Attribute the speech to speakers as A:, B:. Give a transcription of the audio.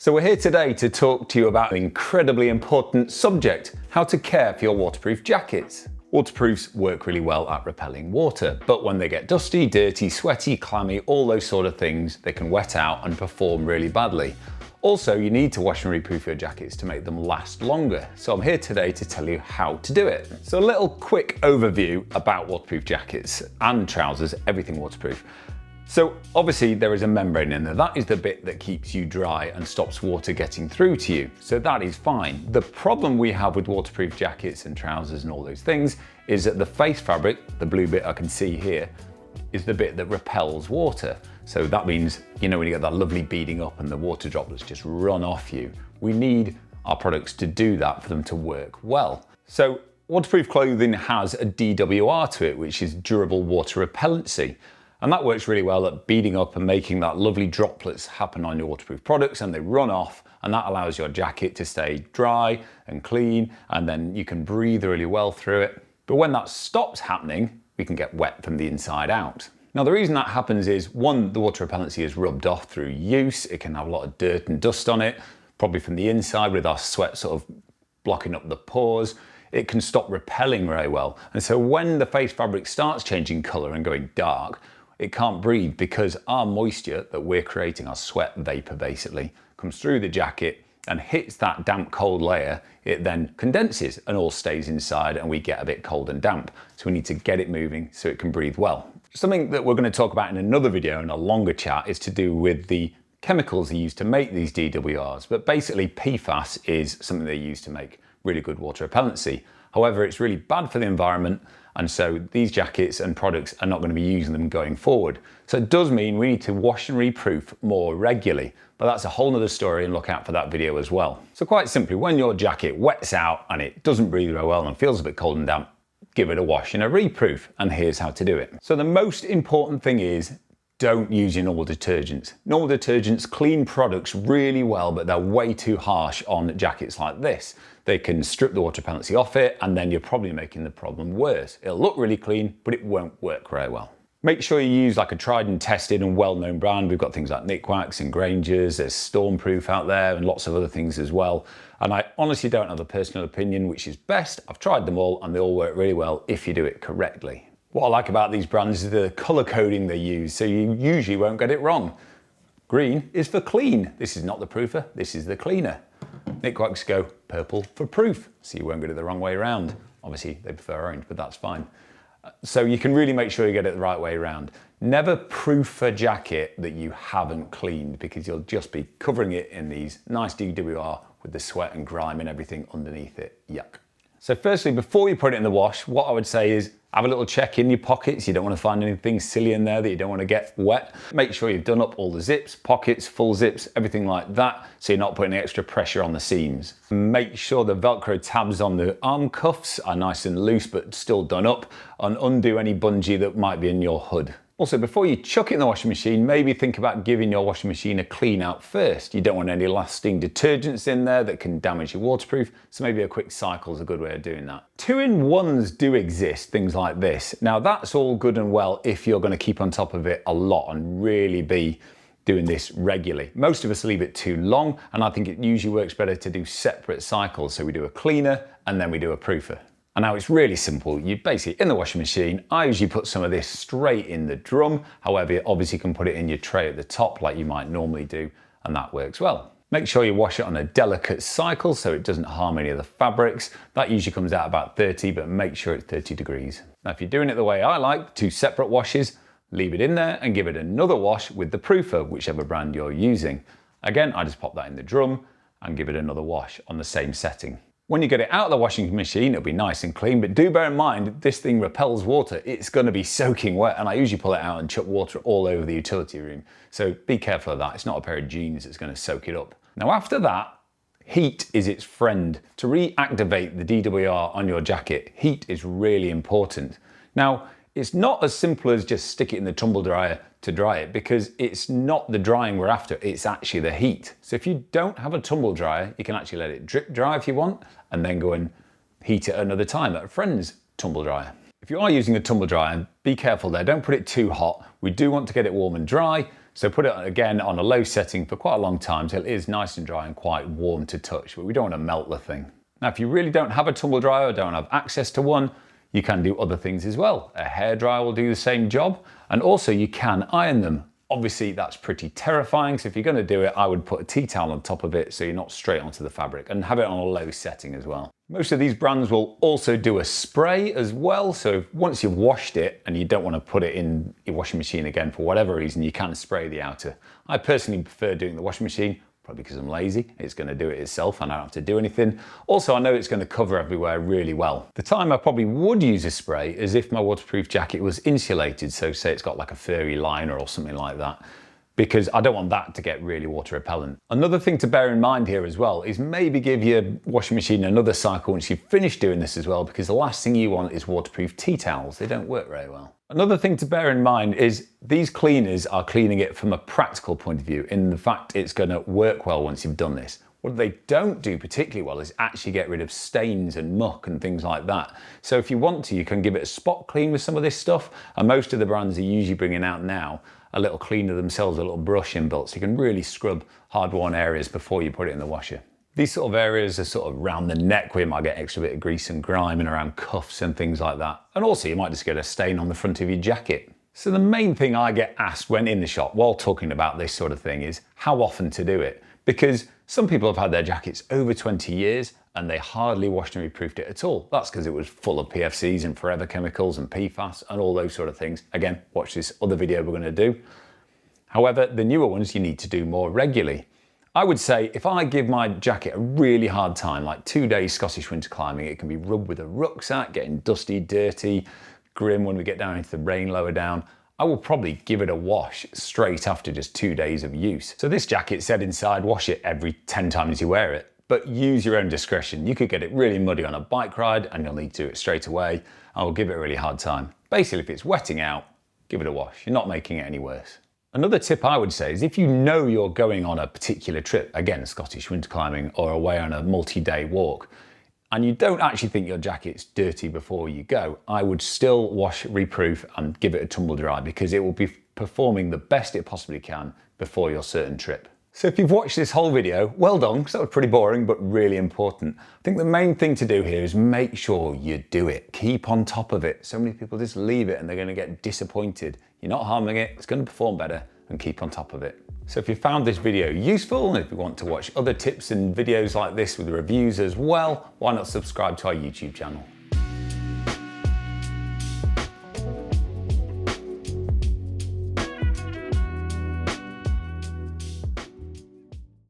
A: So we're here today to talk to you about an incredibly important subject, how to care for your waterproof jackets. Waterproofs work really well at repelling water, but when they get dusty, dirty, sweaty, clammy, all those sort of things, they can wet out and perform really badly. Also, you need to wash and reproof your jackets to make them last longer. So I'm here today to tell you how to do it. So a little quick overview about waterproof jackets and trousers, everything waterproof. So obviously there is a membrane in there. That is the bit that keeps you dry and stops water getting through to you. So that is fine. The problem we have with waterproof jackets and trousers and all those things is that the face fabric, the blue bit I can see here, is the bit that repels water. So that means, you know, when you get that lovely beading up and the water droplets just run off you, we need our products to do that for them to work well. So waterproof clothing has a DWR to it, which is durable water repellency. And that works really well at beading up and making that lovely droplets happen on your waterproof products, and they run off, and that allows your jacket to stay dry and clean, and then you can breathe really well through it. But when that stops happening, we can get wet from the inside out. Now the reason that happens is, one, the water repellency is rubbed off through use. It can have a lot of dirt and dust on it, probably from the inside with our sweat sort of blocking up the pores. It can stop repelling very well. And so when the face fabric starts changing colour and going dark, it can't breathe because our moisture that we're creating, our sweat vapor basically, comes through the jacket and hits that damp cold layer. It then condenses and all stays inside, and we get a bit cold and damp. So we need to get it moving so it can breathe well. Something that we're going to talk about in another video in a longer chat is to do with the chemicals they use to make these DWRs. But basically PFAS is something they use to make really good water repellency. However, it's really bad for the environment, and so these jackets and products are not going to be using them going forward. So it does mean we need to wash and reproof more regularly, but that's a whole nother story, and look out for that video as well. So quite simply, when your jacket wets out and it doesn't breathe very well and feels a bit cold and damp, give it a wash and a reproof, and here's how to do it. So the most important thing is, don't use your normal detergents. Normal detergents clean products really well, but they're way too harsh on jackets like this. They can strip the water repellency off it, and then you're probably making the problem worse. It'll look really clean, but it won't work very well. Make sure you use like a tried and tested and well-known brand. We've got things like Nikwax and Granger's, there's Stormproof out there, and lots of other things as well. And I honestly don't have a personal opinion which is best. I've tried them all and they all work really well if you do it correctly. What I like about these brands is the colour coding they use, so you usually won't get it wrong. Green is for clean. This is not the proofer, this is the cleaner. Nikwax go purple for proof, so you won't get it the wrong way around. Obviously they prefer orange, but that's fine. So you can really make sure you get it the right way around. Never proof a jacket that you haven't cleaned, because you'll just be covering it in these nice DWR with the sweat and grime and everything underneath it. Yuck. So firstly, before you put it in the wash, what I would say is have a little check in your pockets. You don't want to find anything silly in there that you don't want to get wet. Make sure you've done up all the zips, pockets, full zips, everything like that, so you're not putting extra pressure on the seams. Make sure the Velcro tabs on the arm cuffs are nice and loose but still done up, and undo any bungee that might be in your hood. Also, before you chuck it in the washing machine, maybe think about giving your washing machine a clean out first. You don't want any lasting detergents in there that can damage your waterproof, so maybe a quick cycle is a good way of doing that. 2-in-1s do exist, things like this. Now that's all good and well if you're going to keep on top of it a lot and really be doing this regularly. Most of us leave it too long, and I think it usually works better to do separate cycles. So we do a cleaner and then we do a proofer. And now it's really simple. You basically, in the washing machine, I usually put some of this straight in the drum. However, you obviously can put it in your tray at the top like you might normally do, and that works well. Make sure you wash it on a delicate cycle so it doesn't harm any of the fabrics. That usually comes out about 30, but make sure it's 30 degrees. Now, if you're doing it the way I like, 2 separate washes, leave it in there and give it another wash with the proofer, whichever brand you're using. Again, I just pop that in the drum and give it another wash on the same setting. When you get it out of the washing machine, it'll be nice and clean, but do bear in mind, this thing repels water. It's gonna be soaking wet, and I usually pull it out and chuck water all over the utility room. So be careful of that. It's not a pair of jeans that's gonna soak it up. Now after that, heat is its friend. To reactivate the DWR on your jacket, heat is really important. Now, it's not as simple as just stick it in the tumble dryer to dry it, because it's not the drying we're after, it's actually the heat. So if you don't have a tumble dryer, you can actually let it drip dry if you want, and then go and heat it another time at a friend's tumble dryer. If you are using a tumble dryer, be careful there, don't put it too hot. We do want to get it warm and dry, So put it again on a low setting for quite a long time till it is nice and dry and quite warm to touch, but we don't want to melt the thing. Now, if you really don't have a tumble dryer or don't have access to one, you can do other things as well. A hairdryer will do the same job, and also you can iron them. Obviously, that's pretty terrifying, so if you're going to do it, I would put a tea towel on top of it so you're not straight onto the fabric, and have it on a low setting as well. Most of these brands will also do a spray as well, so once you've washed it and you don't want to put it in your washing machine again for whatever reason, you can spray the outer. I personally prefer doing the washing machine, probably because I'm lazy. It's going to do it itself and I don't have to do anything. Also, I know it's going to cover everywhere really well. The time I probably would use a spray is if my waterproof jacket was insulated, so say it's got like a furry liner or something like that, because I don't want that to get really water repellent. Another thing to bear in mind here as well is maybe give your washing machine another cycle once you've finished doing this as well, because the last thing you want is waterproof tea towels. They don't work very well. Another thing to bear in mind is these cleaners are cleaning it from a practical point of view, in the fact it's going to work well once you've done this. What they don't do particularly well is actually get rid of stains and muck and things like that. So if you want to, you can give it a spot clean with some of this stuff, and most of the brands are usually bringing out now a little cleaner themselves, a little brush inbuilt, so you can really scrub hard-worn areas before you put it in the washer. These sort of areas are sort of around the neck where you might get extra bit of grease and grime, and around cuffs and things like that. And also you might just get a stain on the front of your jacket. So the main thing I get asked when in the shop while talking about this sort of thing is how often to do it. Because some people have had their jackets over 20 years and they hardly washed and reproofed it at all. That's because it was full of PFCs and forever chemicals and PFAS and all those sort of things. Again, watch this other video we're going to do. However, the newer ones you need to do more regularly. I would say if I give my jacket a really hard time, like 2 days Scottish winter climbing, it can be rubbed with a rucksack, getting dusty, dirty, grim when we get down into the rain lower down. I will probably give it a wash straight after just 2 days of use. So this jacket said inside, wash it every 10 times you wear it, but use your own discretion. You could get it really muddy on a bike ride and you'll need to do it straight away. I will give it a really hard time. Basically, if it's wetting out, give it a wash. You're not making it any worse. Another tip I would say is if you know you're going on a particular trip, again, Scottish winter climbing or away on a multi-day walk, and you don't actually think your jacket's dirty before you go, I would still wash, reproof and give it a tumble dry, because it will be performing the best it possibly can before your certain trip. So if you've watched this whole video, well done, because that was pretty boring, but really important. I think the main thing to do here is make sure you do it. Keep on top of it. So many people just leave it and they're going to get disappointed. You're not harming it, it's going to perform better, and keep on top of it. So if you found this video useful, and if you want to watch other tips and videos like this with reviews as well, why not subscribe to our YouTube channel?